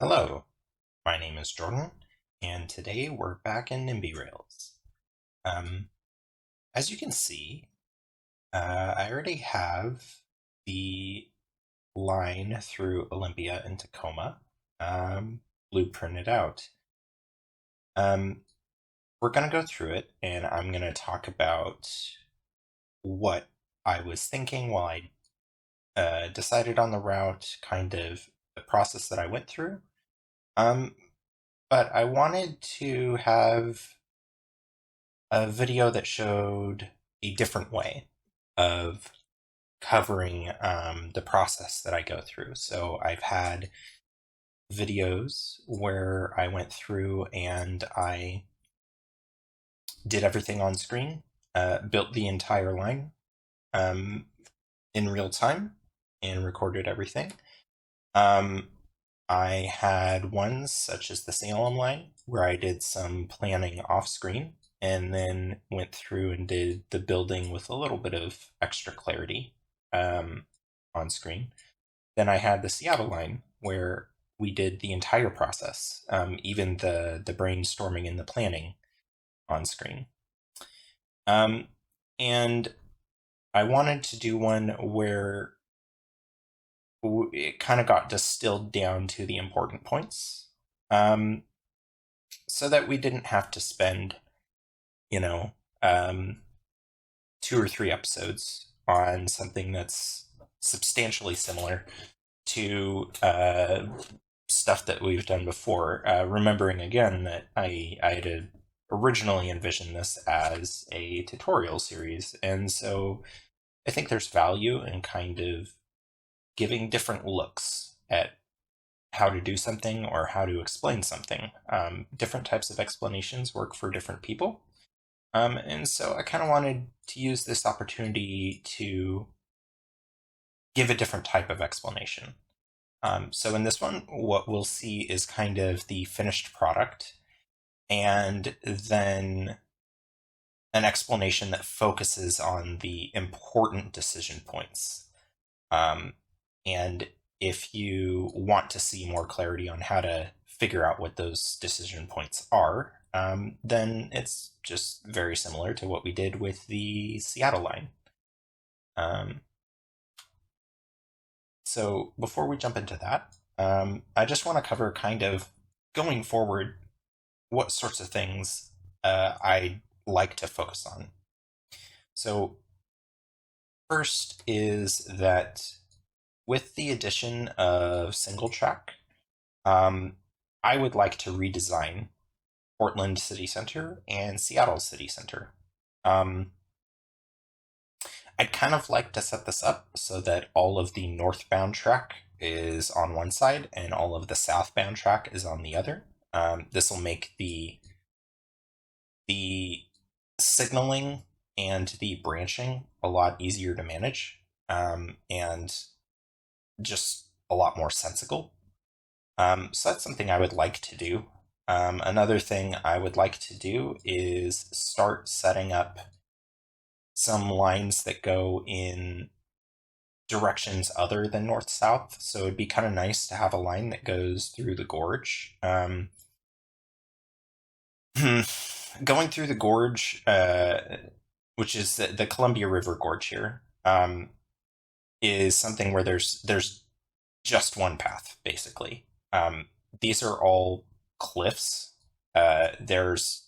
Hello, my name is Jordan, and today we're back in NIMBY Rails. Um, as you can see, I already have the line through Olympia and Tacoma blueprinted out. We're going to go through it, and I'm going to talk about what I was thinking while I decided on the route, kind of the process that I went through. But I wanted to have a video that showed a different way of covering the process that I go through. So I've had videos where I went through and I did everything on screen, built the entire line in real time, and recorded everything. I had ones such as the Salem line where I did some planning off screen and then went through and did the building with a little bit of extra clarity on screen. Then I had the Seattle line where we did the entire process, even the brainstorming and the planning on screen. And I wanted to do one where it kind of got distilled down to the important points, so that we didn't have to spend, you know, 2 or 3 episodes on something that's substantially similar to stuff that we've done before. Remembering again that I had originally envisioned this as a tutorial series, and so I think there's value in kind of giving different looks at how to do something or how to explain something. Different types of explanations work for different people. And so I kind of wanted to use this opportunity to give a different type of explanation. So in this one, what we'll see is kind of the finished product and then an explanation that focuses on the important decision points. And if you want to see more clarity on how to figure out what those decision points are, then it's just very similar to what we did with the Seattle line. So before we jump into that, I just want to cover kind of going forward what sorts of things I like to focus on. So first is that with the addition of single track, I would like to redesign Portland City Center and Seattle City Center. I'd kind of like to set this up so that all of the northbound track is on one side and all of the southbound track is on the other. This will make the signaling and the branching a lot easier to manage, and just a lot more sensical. So that's something I would like to do. Another thing I would like to do is start setting up some lines that go in directions other than north-south. So it'd be kind of nice to have a line that goes through the gorge. Going through the gorge, which is the Columbia River Gorge here, is something where there's just one path, basically. These are all cliffs. There's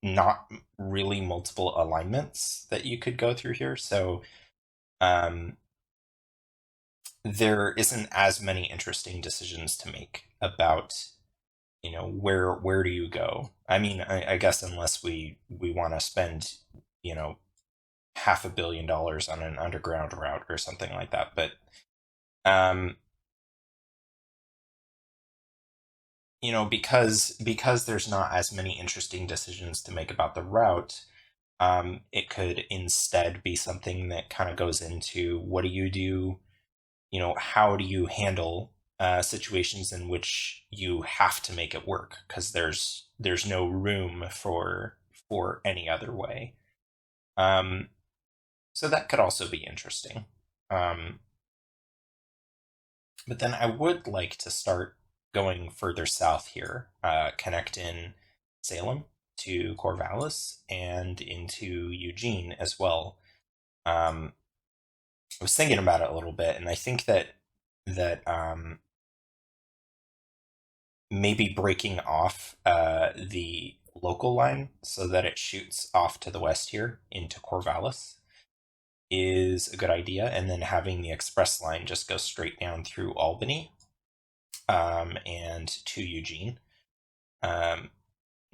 not really multiple alignments that you could go through here, so there isn't as many interesting decisions to make about, where do you go? I mean, I guess unless we want to spend, $500 million on an underground route or something like that, but because there's not as many interesting decisions to make about the route, it could instead be something that kind of goes into what do you do, how do you handle situations in which you have to make it work because there's no room for any other way. So that could also be interesting. But then I would like to start going further south here, connecting Salem to Corvallis and into Eugene as well. I was thinking about it a little bit, and I think that maybe breaking off the local line so that it shoots off to the west here into Corvallis is a good idea, and then having the express line just go straight down through Albany and to Eugene, and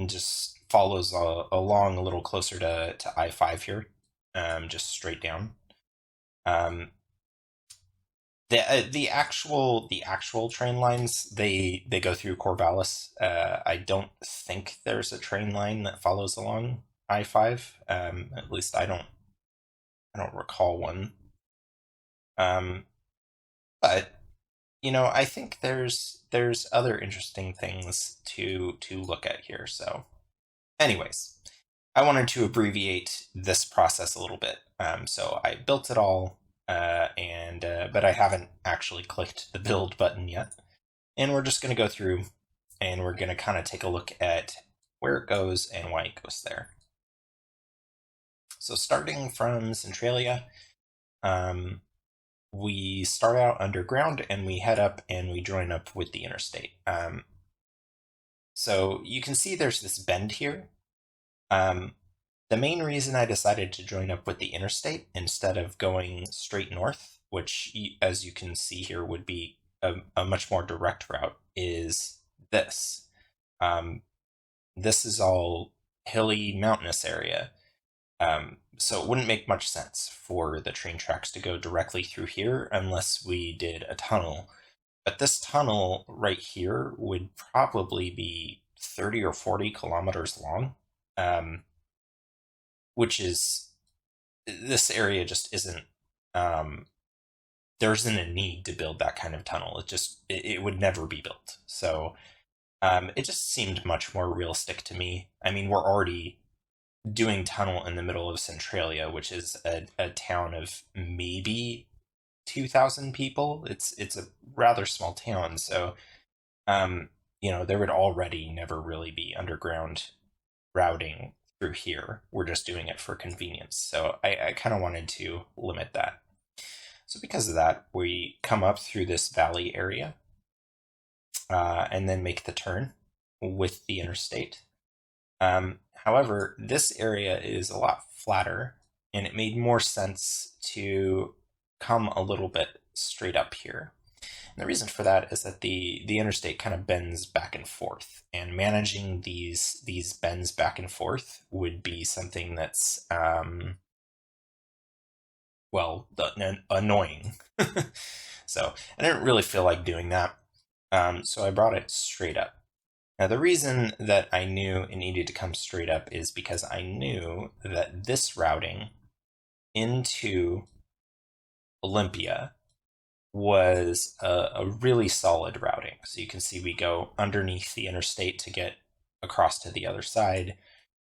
just follows along a little closer to I-5 here, just straight down. The actual train lines, they go through Corvallis. I don't think there's a train line that follows along I-5. At least I don't recall one. But I think there's other interesting things to look at here. So, anyways, I wanted to abbreviate this process a little bit. So I built it all, but I haven't actually clicked the build button yet. And we're just going to go through and we're going to kind of take a look at where it goes and why it goes there. So starting from Centralia, we start out underground and we head up and we join up with the interstate. So you can see there's this bend here. The main reason I decided to join up with the interstate instead of going straight north, which, as you can see here, would be a much more direct route, is this. This is all hilly, mountainous area. So it wouldn't make much sense for the train tracks to go directly through here unless we did a tunnel. But this tunnel right here would probably be 30 or 40 kilometers long, which is, this area just isn't, there isn't a need to build that kind of tunnel. It would never be built. So it just seemed much more realistic to me. I mean, we're already doing tunnel in the middle of Centralia, which is a town of maybe 2,000 people. It's a rather small town, so there would already never really be underground routing through here. We're just doing it for convenience, so I kind of wanted to limit that. So because of that, we come up through this valley area and then make the turn with the interstate. However, this area is a lot flatter, and it made more sense to come a little bit straight up here. And the reason for that is that the interstate kind of bends back and forth, and managing these bends back and forth would be something that's annoying. So I didn't really feel like doing that. So I brought it straight up. Now, the reason that I knew it needed to come straight up is because I knew that this routing into Olympia was a really solid routing. So you can see we go underneath the interstate to get across to the other side.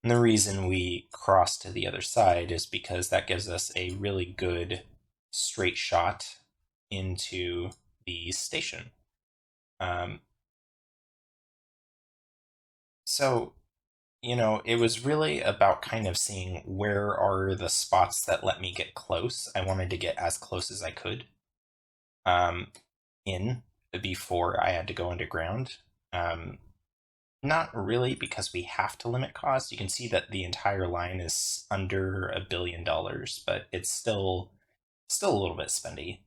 And the reason we cross to the other side is because that gives us a really good straight shot into the station. So, it was really about kind of seeing where are the spots that let me get close. I wanted to get as close as I could in before I had to go underground. Not really, because we have to limit costs. You can see that the entire line is under $1 billion, but it's still a little bit spendy.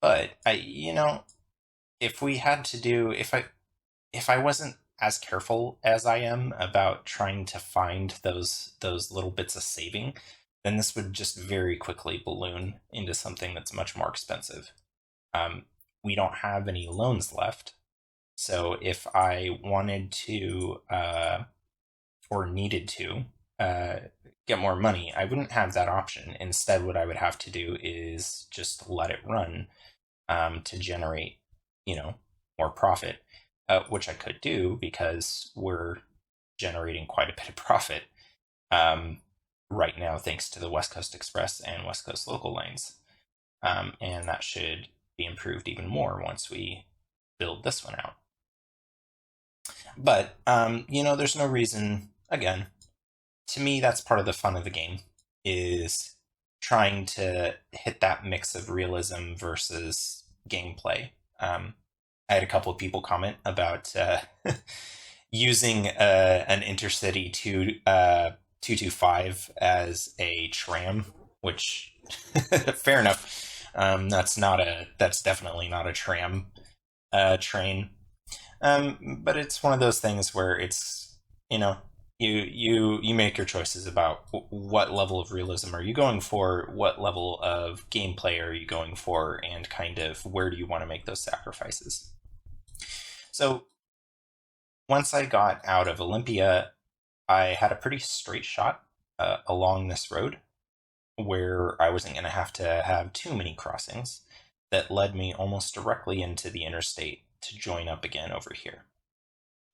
But if we had to do, if I wasn't as careful as I am about trying to find those little bits of saving, then this would just very quickly balloon into something that's much more expensive. We don't have any loans left, so if I wanted to or needed to get more money, I wouldn't have that option. Instead, what I would have to do is just let it run to generate, more profit. Which I could do because we're generating quite a bit of profit right now, thanks to the West Coast Express and West Coast local lanes. And that should be improved even more once we build this one out. But, there's no reason, again, to me, that's part of the fun of the game, is trying to hit that mix of realism versus gameplay. I had a couple of people comment about using an Intercity 225 as a tram, which fair enough. That's definitely not a tram train. But it's one of those things where it's, you make your choices about what level of realism are you going for, what level of gameplay are you going for, and kind of where do you want to make those sacrifices. So once I got out of Olympia, I had a pretty straight shot along this road where I wasn't going to have too many crossings that led me almost directly into the interstate to join up again over here.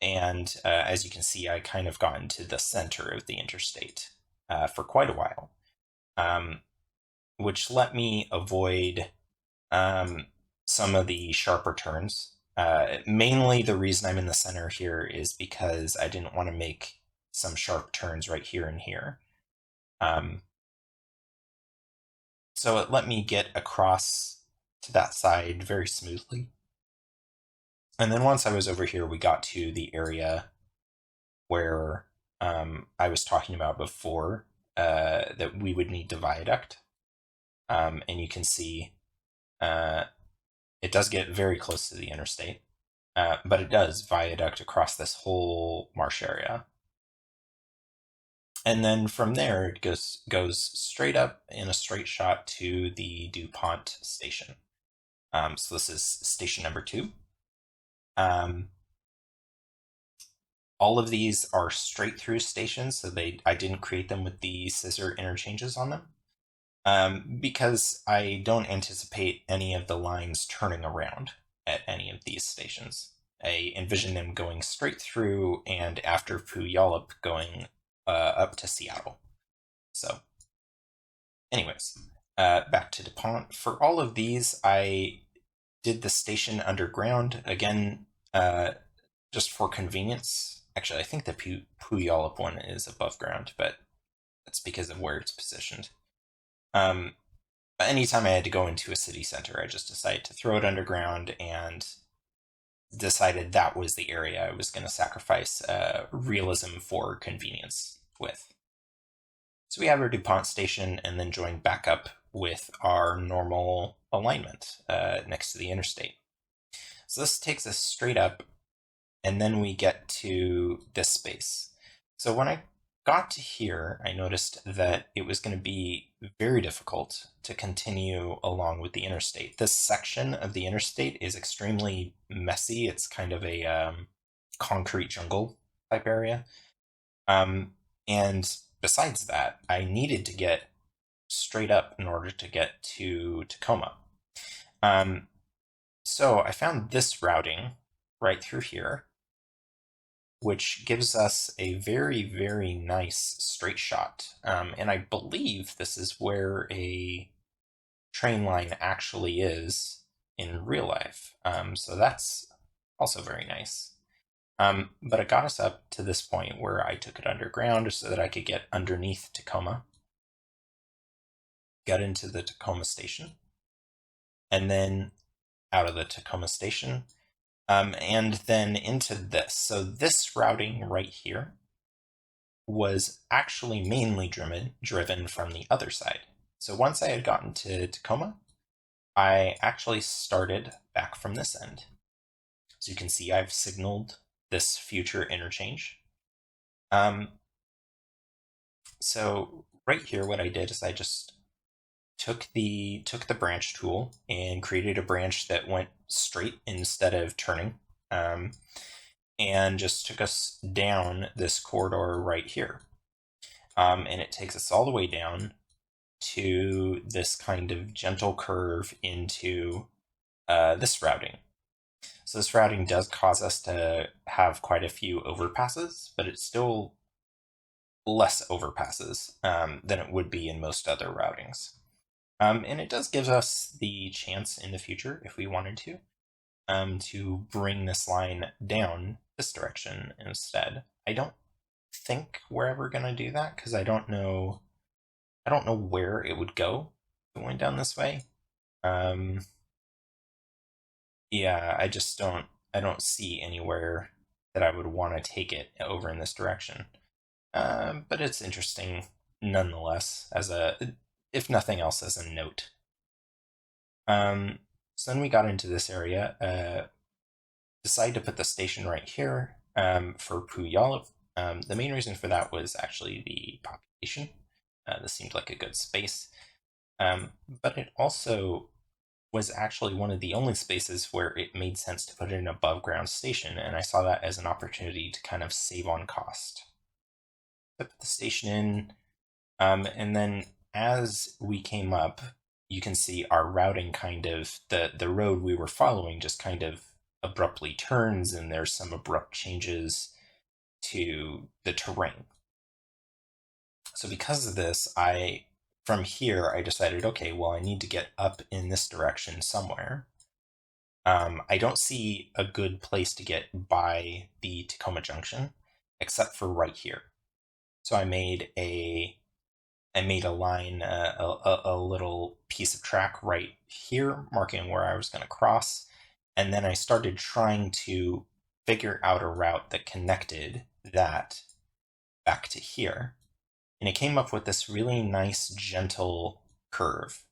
And as you can see, I kind of got into the center of the interstate for quite a while, which let me avoid some of the sharper turns. Mainly the reason I'm in the center here is because I didn't want to make some sharp turns right here and here. So it let me get across to that side very smoothly. And then once I was over here, we got to the area where I was talking about before, that we would need to viaduct. And you can see it does get very close to the interstate, but it does viaduct across this whole marsh area. And then from there, it goes straight up in a straight shot to the DuPont station. So this is station number 2. All of these are straight through stations, so I didn't create them with the scissor interchanges on them, because I don't anticipate any of the lines turning around at any of these stations. I envision them going straight through, and after Puyallup going up to Seattle. So anyways, back to DuPont. For all of these, I did the station underground, again, just for convenience. Actually, I think the Puyallup one is above ground, but that's because of where it's positioned. But anytime I had to go into a city center, I just decided to throw it underground and decided that was the area I was going to sacrifice realism for convenience with. So we have our DuPont station and then join back up with our normal alignment next to the interstate. So this takes us straight up, and then we get to this space. So when I got to here, I noticed that it was going to be very difficult to continue along with the interstate. This section of the interstate is extremely messy. It's kind of a concrete jungle type area. And besides that, I needed to get straight up in order to get to Tacoma. So I found this routing right through here, which gives us a very, very nice straight shot. And I believe this is where a train line actually is in real life. So that's also very nice. But it got us up to this point where I took it underground so that I could get underneath Tacoma, get into the Tacoma station, and then out of the Tacoma station, and then into this. So this routing right here was actually mainly driven from the other side. So once I had gotten to Tacoma, I actually started back from this end. So you can see I've signaled this future interchange. So right here, what I did is I just took the branch tool and created a branch that went straight instead of turning, and just took us down this corridor right here. And it takes us all the way down to this kind of gentle curve into this routing. So this routing does cause us to have quite a few overpasses, but it's still less overpasses than it would be in most other routings. And it does give us the chance in the future, if we wanted to bring this line down this direction instead. I don't think we're ever going to do that because I don't know where it would go if it went down this way. Yeah, I don't see anywhere that I would want to take it over in this direction. But it's interesting nonetheless, if nothing else, as a note. So then we got into this area, decided to put the station right here for Puyallup. The main reason for that was actually the population. This seemed like a good space. But it also was actually one of the only spaces where it made sense to put an above ground station, and I saw that as an opportunity to kind of save on cost. I put the station in, and then as we came up, you can see our routing kind of, the road we were following just kind of abruptly turns, and there's some abrupt changes to the terrain. So because of this, from here, I decided, okay, well, I need to get up in this direction somewhere. I don't see a good place to get by the Tacoma Junction, except for right here. So I made a line, a little piece of track right here, marking where I was going to cross, and then I started trying to figure out a route that connected that back to here. And it came up with this really nice, gentle curve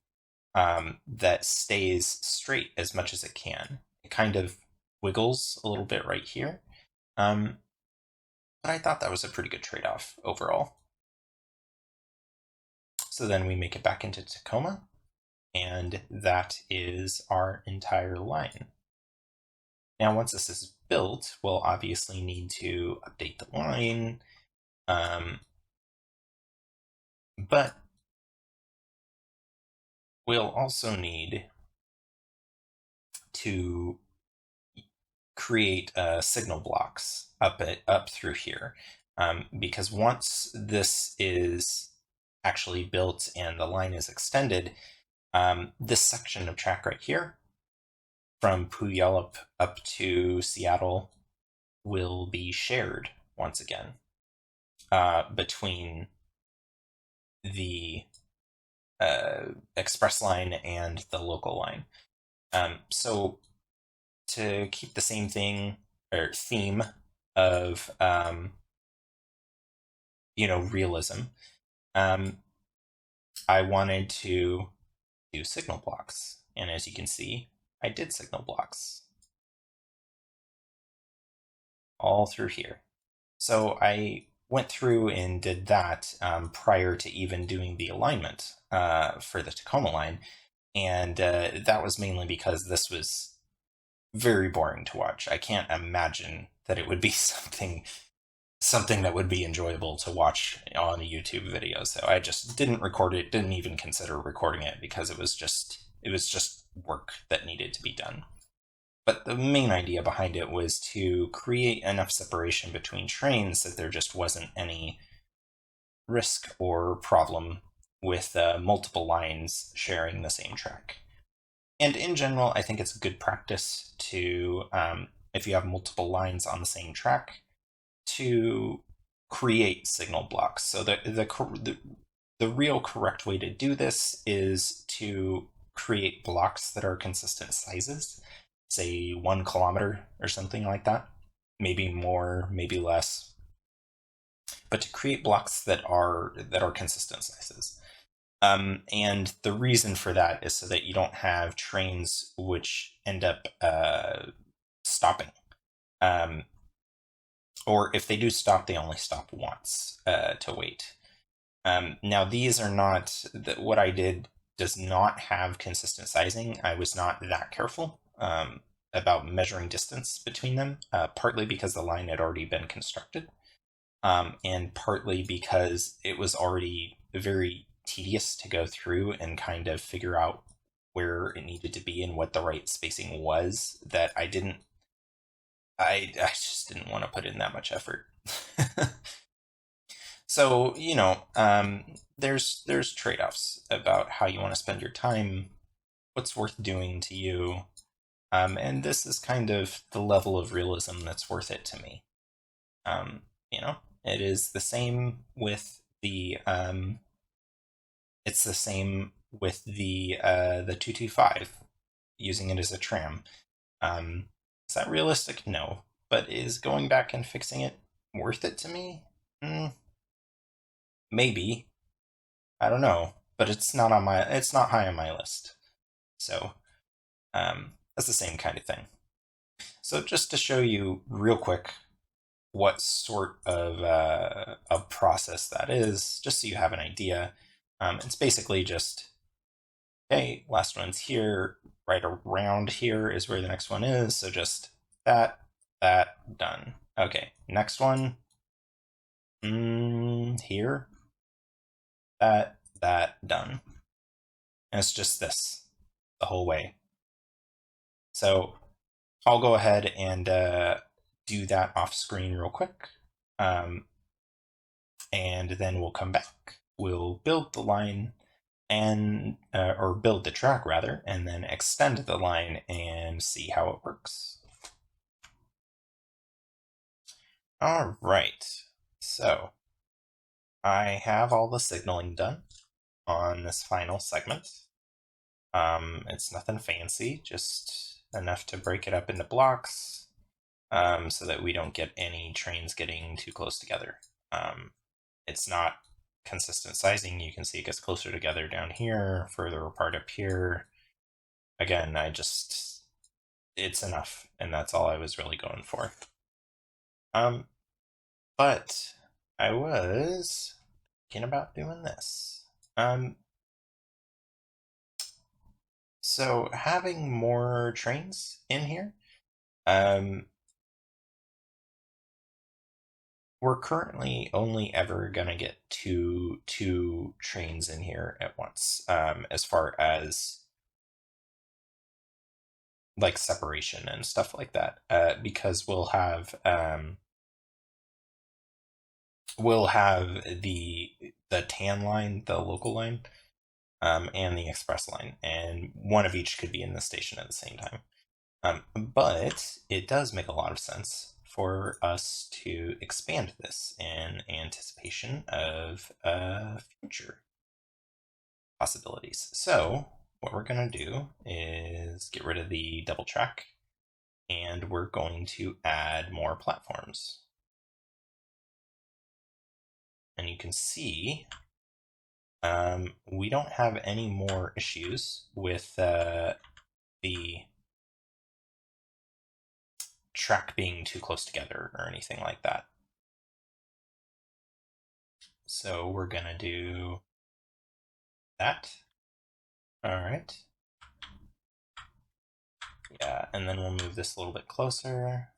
that stays straight as much as it can. It kind of wiggles a little bit right here. But I thought that was a pretty good trade-off overall. So then we make it back into Tacoma, and that is our entire line. Now, once this is built, we'll obviously need to update the line, but we'll also need to create signal blocks up through here, because once this is actually built and the line is extended, this section of track right here from Puyallup up to Seattle will be shared once again between the express line and the local line. So to keep the same thing or theme of realism, I wanted to do signal blocks, and as you can see, I did signal blocks all through here. So I went through and did that prior to even doing the alignment for the Tacoma line, and that was mainly because this was very boring to watch. I can't imagine that it would be something that would be enjoyable to watch on a YouTube video. So I just didn't record it, didn't even consider recording it, because it was just work that needed to be done. But the main idea behind it was to create enough separation between trains that there just wasn't any risk or problem with multiple lines sharing the same track. And in general, I think it's good practice to, if you have multiple lines on the same track, to create signal blocks. So the real correct way to do this is to create blocks that are consistent sizes, say 1 kilometer or something like that, maybe more, maybe less, but to create blocks that are consistent sizes. And the reason for that is so that you don't have trains which end up stopping. Or if they do stop, they only stop once to wait. Now, these are not, what I did does not have consistent sizing. I was not that careful about measuring distance between them, partly because the line had already been constructed, and partly because it was already very tedious to go through and kind of figure out where it needed to be and what the right spacing was, that I just didn't want to put in that much effort. So, there's trade-offs about how you want to spend your time, what's worth doing to you, and this is kind of the level of realism that's worth it to me. You know, it is the same with it's the same with the 225, using it as a tram. Is that realistic? No. But is going back and fixing it worth it to me? Maybe. I don't know. But it's not high on my list. So that's the same kind of thing. So just to show you real quick what sort of a process that is, just so you have an idea. It's basically just, okay, last one's here, right around here is where the next one is, so just that, done. Okay, next one, here, that, done. And it's just this, the whole way. So I'll go ahead and do that off screen real quick. And then we'll come back. We'll build the line and or build the track rather, and then extend the line and see how it works. All right, so I have all the signaling done on this final segment. It's nothing fancy, just enough to break it up into blocks so that we don't get any trains getting too close together. It's not consistent sizing. You can see it gets closer together down here, further apart up here. Again, it's enough, and that's all I was really going for. But I was thinking about doing this. So having more trains in here, we're currently only ever gonna get two trains in here at once, as far as like separation and stuff like that, because we'll have the tan line, the local line, and the express line, and one of each could be in the station at the same time. But it does make a lot of sense for us to expand this in anticipation of future possibilities. So what we're going to do is get rid of the double track, and we're going to add more platforms. And you can see we don't have any more issues with the track being too close together or anything like that. So we're gonna do that. All right. Yeah, and then we'll move this a little bit closer.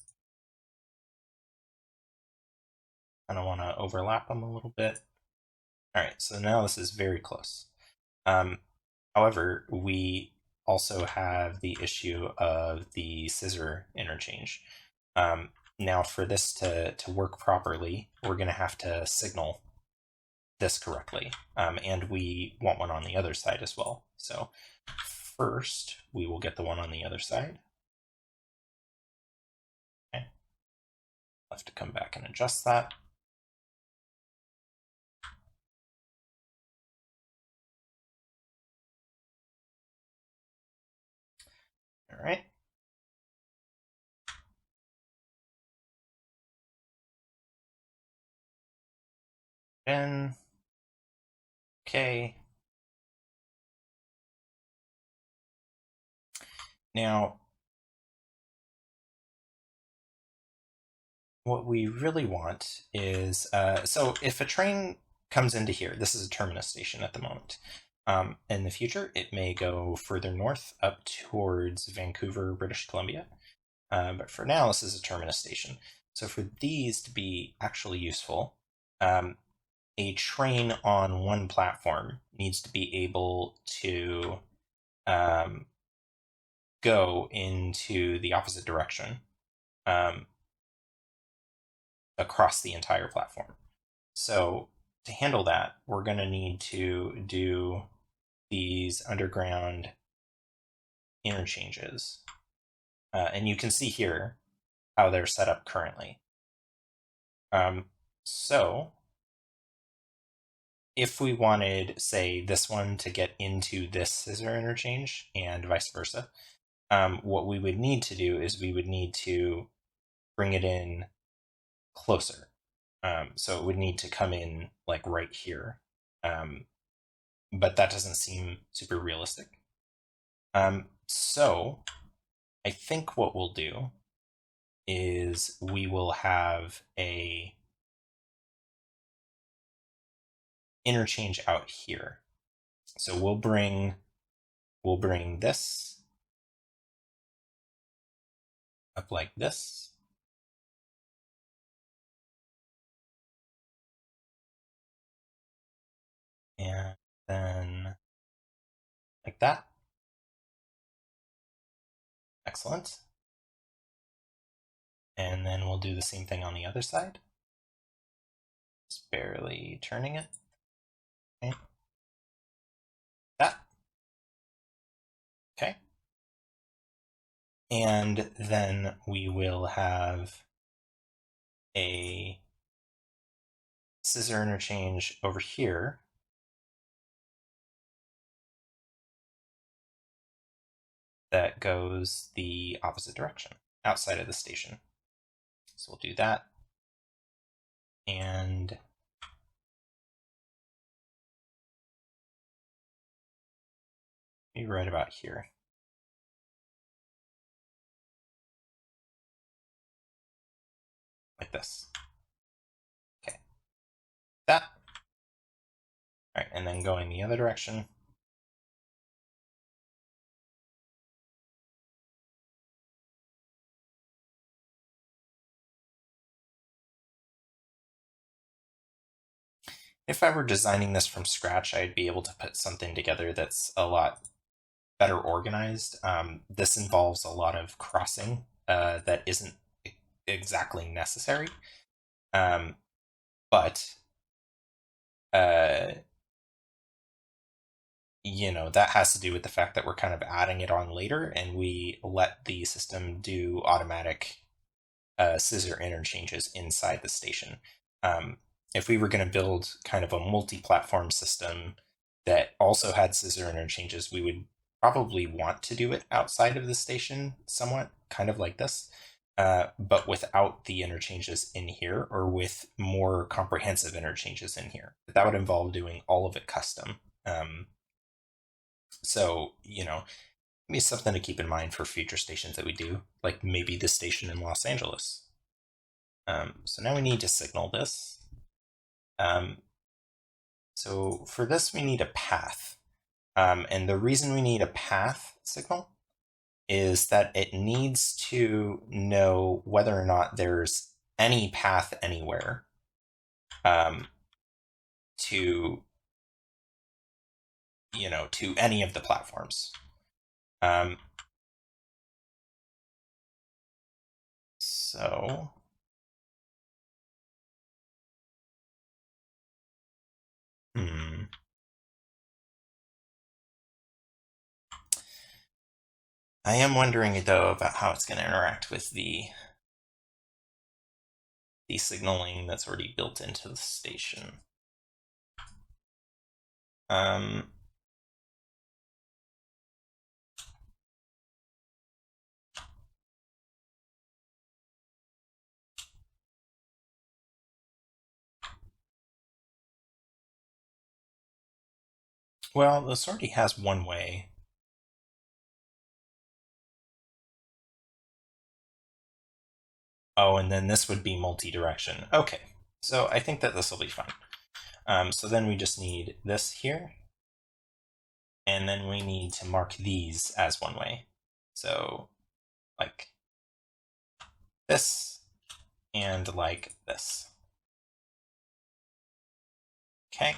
I don't want to overlap them a little bit. All right, so now this is very close. However, we also have the issue of the scissor interchange. Now, for this to work properly, we're going to have to signal this correctly, and we want one on the other side as well. So first, we will get the one on the other side. Okay. I'll have to come back and adjust that. All right. And okay. Now, what we really want is, so if a train comes into here, this is a terminus station at the moment. In the future, it may go further north up towards Vancouver, British Columbia. But for now, this is a terminus station. So for these to be actually useful, a train on one platform needs to be able to go into the opposite direction across the entire platform. So to handle that, we're going to need to do these underground interchanges. And you can see here how they're set up currently. So if we wanted, say, this one to get into this scissor interchange and vice versa, what we would need to do is we would need to bring it in closer. So it would need to come in like right here. But that doesn't seem super realistic. So I think what we'll do is we will have a interchange out here. So we'll bring this up like this. And then like that. Excellent. And then we'll do the same thing on the other side. Just barely turning it. Okay. That. Okay. And then we will have a scissor interchange over here. That goes the opposite direction, outside of the station. So we'll do that. And maybe right about here. Like this. Okay. That. All right, and then going the other direction. If I were designing this from scratch, I'd be able to put something together that's a lot better organized. This involves a lot of crossing that isn't exactly necessary. But you know, that has to do with the fact that we're kind of adding it on later, and we let the system do automatic scissor interchanges inside the station. If we were going to build kind of a multi-platform system that also had scissor interchanges, we would probably want to do it outside of the station somewhat, kind of like this, but without the interchanges in here, or with more comprehensive interchanges in here. That would involve doing all of it custom. So, you know, maybe something to keep in mind for future stations that we do, like maybe the station in Los Angeles. So now we need to signal this. So for this, we need a path. And the reason we need a path signal is that it needs to know whether or not there's any path anywhere to, you know, to any of the platforms. So I am wondering though about how it's going to interact with the signaling that's already built into the station. Well, this already has one way. Oh, and then this would be multi-direction. Okay, so I think that this will be fine. So then we just need this here, and then we need to mark these as one way. So like this and like this. Okay.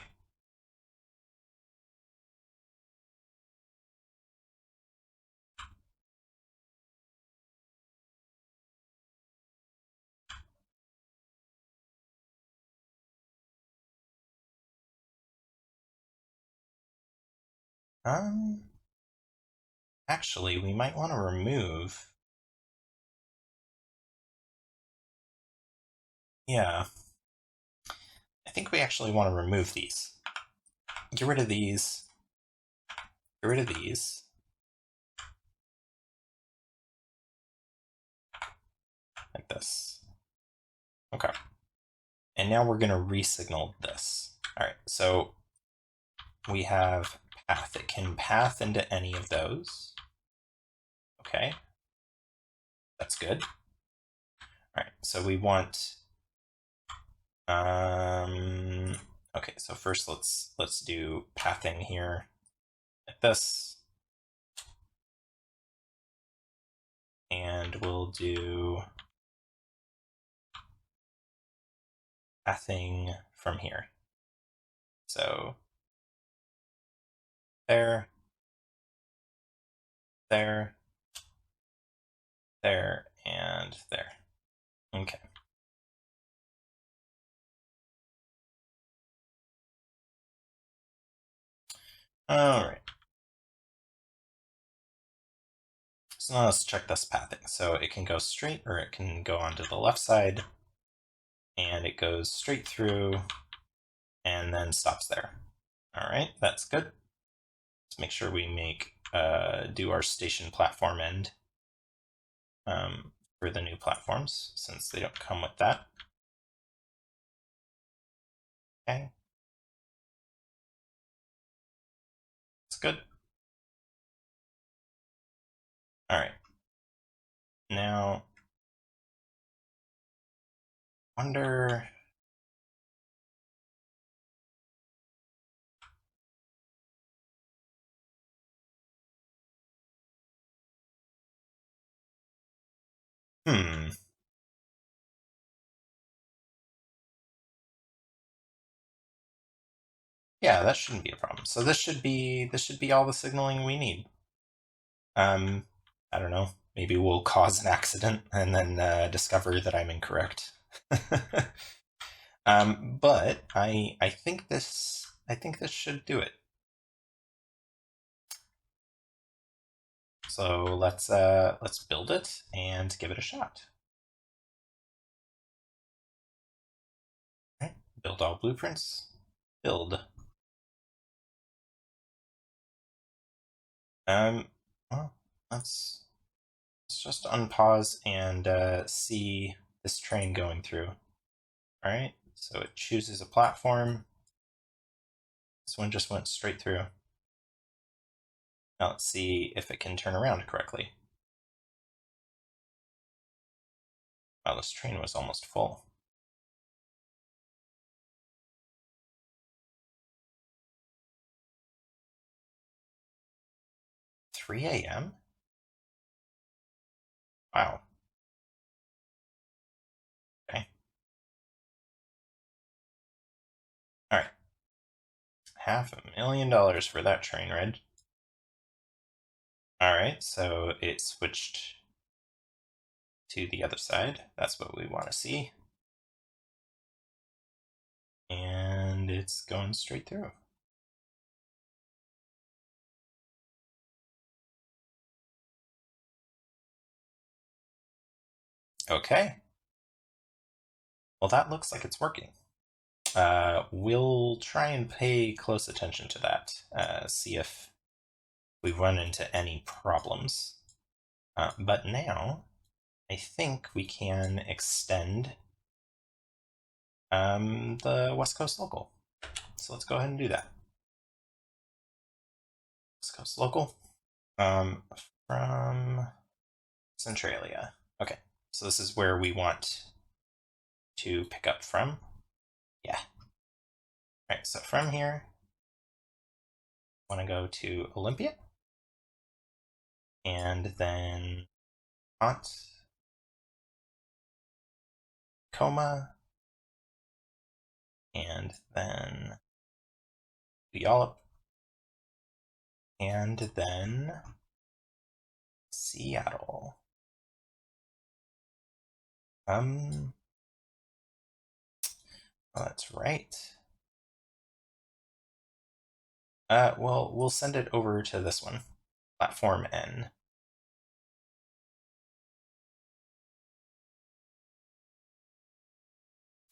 Actually, we might want to remove. Yeah, I think we actually want to remove these. Get rid of these. Get rid of these. Like this. Okay. And now we're going to resignal this. All right, so we have path. It can path into any of those. Okay. That's good. All right, so we want okay, so first let's do pathing here like this. And we'll do pathing from here. So there, there, there, and there. Okay. All right. So now let's check this pathing. So it can go straight or it can go onto the left side, and it goes straight through and then stops there. All right, that's good. Let's make sure we make do our station platform end for the new platforms, since they don't come with that. Okay. That's good. All right. Now, wonder. Yeah, that shouldn't be a problem. So this should be all the signaling we need. I don't know. Maybe we'll cause an accident and then discover that I'm incorrect. But I think this should do it. So let's build it and give it a shot. All right, build all blueprints. Build. Well, let's just unpause and see this train going through. All right, so it chooses a platform. This one just went straight through. Now let's see if it can turn around correctly. Wow, this train was almost full. $3 a.m.? Wow. Okay. All right. $500,000 for that train ride. All right, so it switched to the other side. That's what we want to see. And it's going straight through. Okay. Well, that looks like it's working. We'll try and pay close attention to that, see if we run into any problems. But now, I think we can extend the West Coast Local. So let's go ahead and do that. West Coast Local from Centralia. Okay, so this is where we want to pick up from. Yeah. All right, so from here, I want to go to Olympia, and then Tacoma, and then Puyallup, and then Seattle. Oh, that's right. Well, we'll send it over to this one, platform N.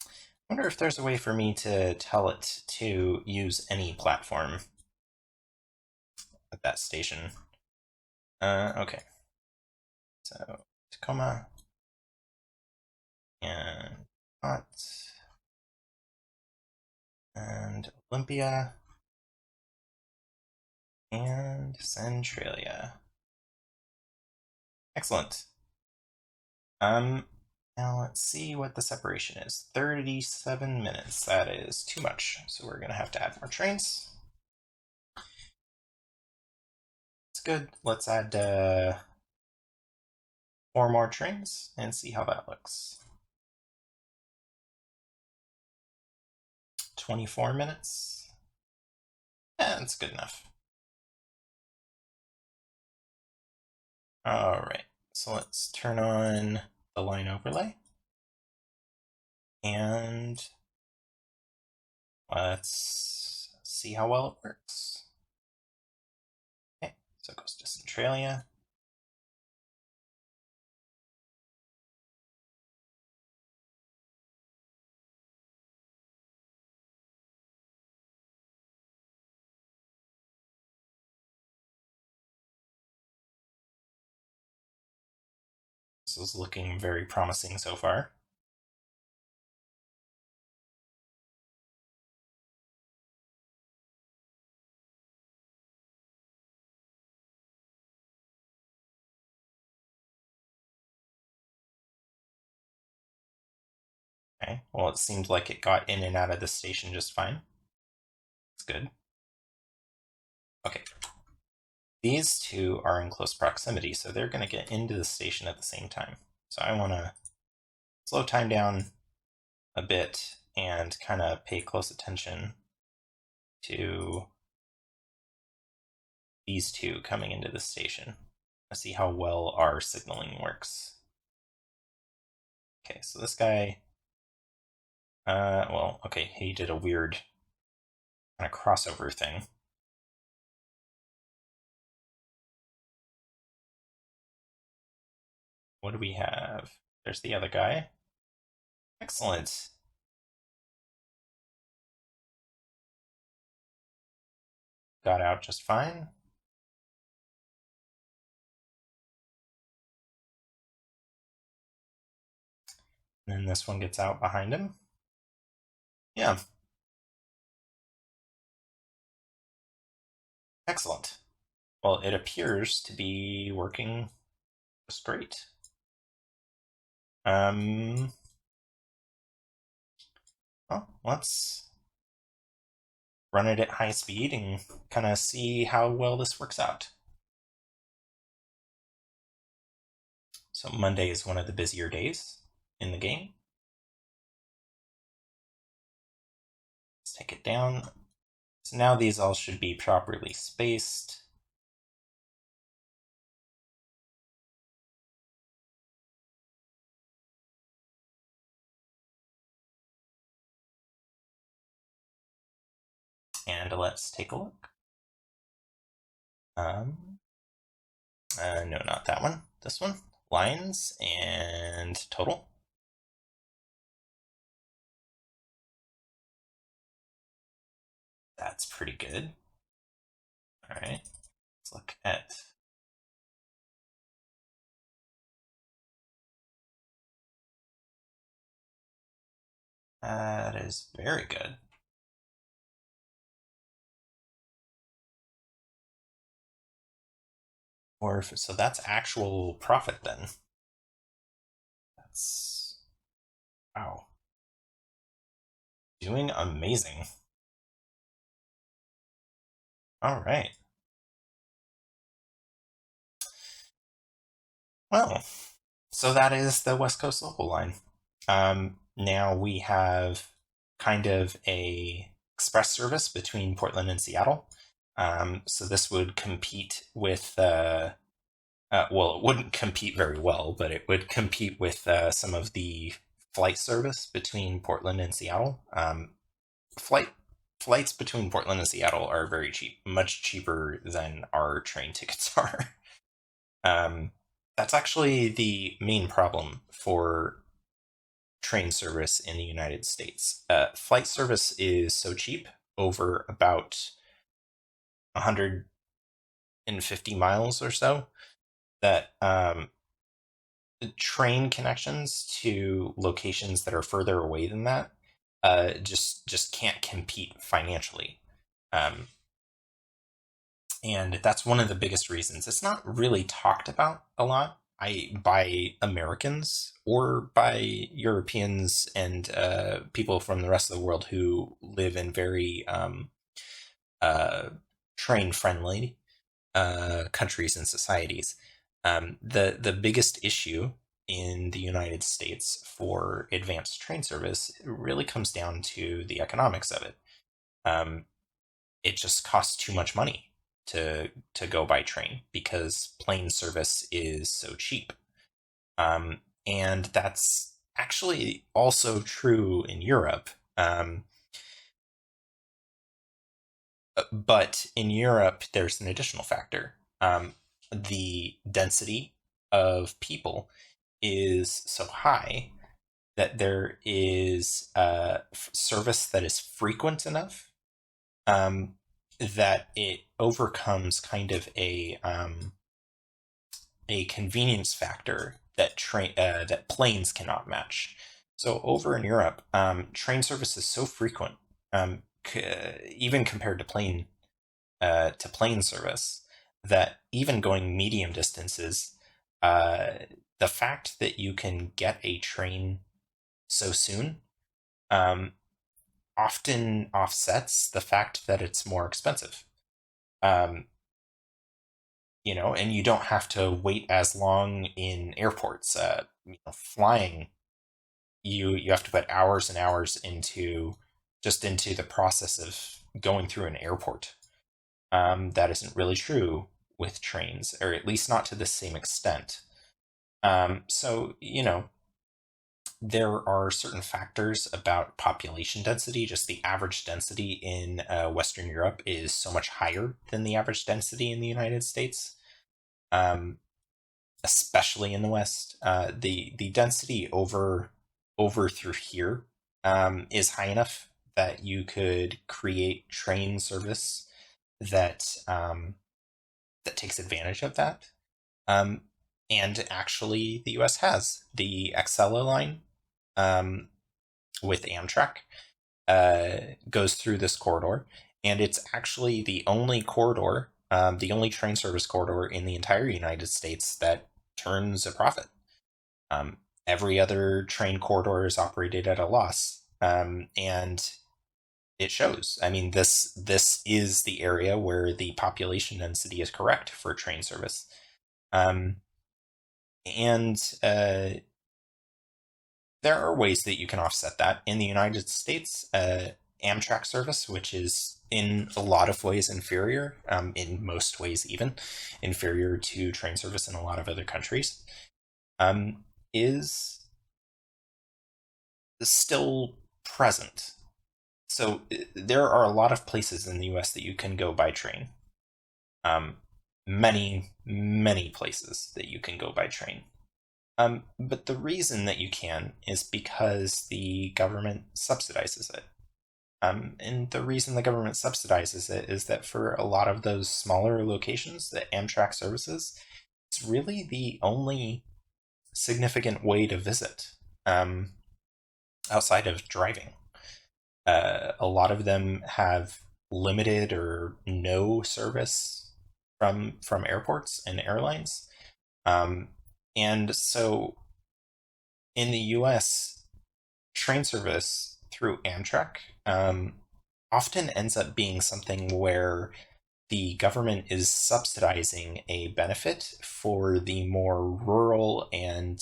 I wonder if there's a way for me to tell it to use any platform at that station. Okay. So Tacoma and and Olympia and Centralia. Excellent. Now let's see what the separation is. 37 minutes. That is too much. So we're gonna have to add more trains. It's good. Let's add 4 more trains and see how that looks. 24 minutes. That's good enough. All right. So let's turn on the line overlay. And let's see how well it works. Okay, so it goes to Centralia. This is looking very promising so far. Okay, well, it seemed like it got in and out of the station just fine. It's good. Okay. These two are in close proximity, so they're going to get into the station at the same time. So I want to slow time down a bit and kind of pay close attention to these two coming into the station. Let's see how well our signaling works. Okay, so this guy, well, okay, he did a weird kind of crossover thing. What do we have? There's the other guy. Excellent. Got out just fine. And then this one gets out behind him. Yeah. Excellent. Well, it appears to be working just great. Well, let's run it at high speed and kind of see how well this works out. So Monday is one of the busier days in the game. Let's take it down. So now these all should be properly spaced. And let's take a look. No, not that one. This one. Lines and total. That's pretty good. All right, let's look at that is very good. Or so that's actual profit then. That's wow. Doing amazing. All right. Well, so that is the West Coast local line. Now we have kind of a express service between Portland and Seattle. So this would compete with, well, it wouldn't compete very well, but it would compete with some of the flight service between Portland and Seattle. Flight flights between Portland and Seattle are very cheap, much cheaper than our train tickets are. Um, that's actually the main problem for train service in the United States. Flight service is so cheap, over about 150 miles or so, that train connections to locations that are further away than that just can't compete financially. Um, and that's one of the biggest reasons. It's not really talked about a lot by Americans or by Europeans and people from the rest of the world who live in very uh, train friendly countries and societies. The biggest issue in the United States for advanced train service really comes down to the economics of it. Um, it just costs too much money to go by train because plane service is so cheap. And that's actually also true in Europe. But in Europe, there's an additional factor. The density of people is so high that there is service that is frequent enough that it overcomes kind of a convenience factor that that planes cannot match. So over in Europe, train service is so frequent, even compared to plane service, that even going medium distances, the fact that you can get a train so soon um, often offsets the fact that it's more expensive. Um, and you don't have to wait as long in airports. Flying, you have to put hours and hours into the process of going through an airport. That isn't really true with trains, or at least not to the same extent. So, there are certain factors about population density. Just the average density in Western Europe is so much higher than the average density in the United States, especially in the West. The density over through here is high enough that you could create train service that that takes advantage of that. And actually, the U.S. has the Acela line with Amtrak goes through this corridor, and it's actually the only corridor, the only train service corridor in the entire United States that turns a profit. Every other train corridor is operated at a loss, and it shows. I mean, this is the area where the population density is correct for train service. And there are ways that you can offset that. In the United States, Amtrak service, which is in a lot of ways inferior, in most ways even inferior to train service in a lot of other countries, is still present. So there are a lot of places in the US that you can go by train. Many, many places that you can go by train. But the reason that you can is because the government subsidizes it. And the reason the government subsidizes it is that for a lot of those smaller locations that Amtrak services, it's really the only significant way to visit outside of driving. A lot of them have limited or no service from airports and airlines. And so in the US, train service through Amtrak often ends up being something where the government is subsidizing a benefit for the more rural and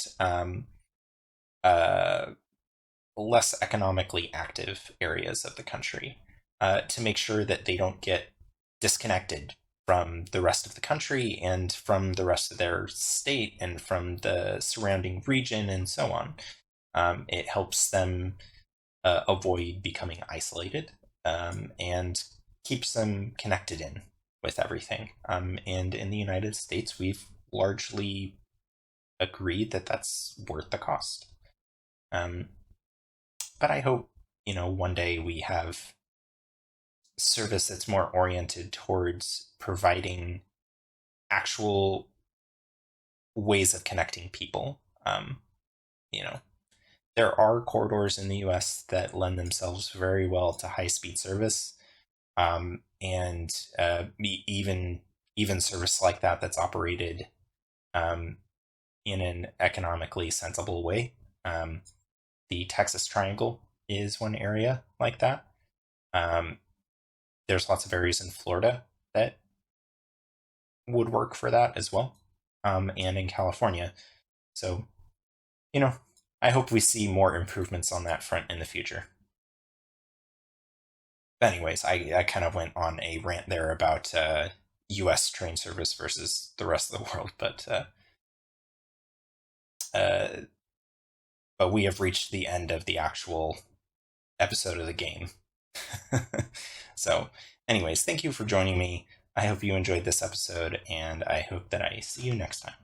less economically active areas of the country to make sure that they don't get disconnected from the rest of the country and from the rest of their state and from the surrounding region and so on. It helps them avoid becoming isolated and keeps them connected in with everything. And in the United States, we've largely agreed that that's worth the cost. But I hope, one day we have service that's more oriented towards providing actual ways of connecting people. You know, there are corridors in the US that lend themselves very well to high speed service. And even service like that that's operated in an economically sensible way. The Texas Triangle is one area like that. There's lots of areas in Florida that would work for that as well, and in California. So, I hope we see more improvements on that front in the future. But anyways, I kind of went on a rant there about U.S. train service versus the rest of the world, uh, but we have reached the end of the actual episode of the game. So, anyways, thank you for joining me. I hope you enjoyed this episode, and I hope that I see you next time.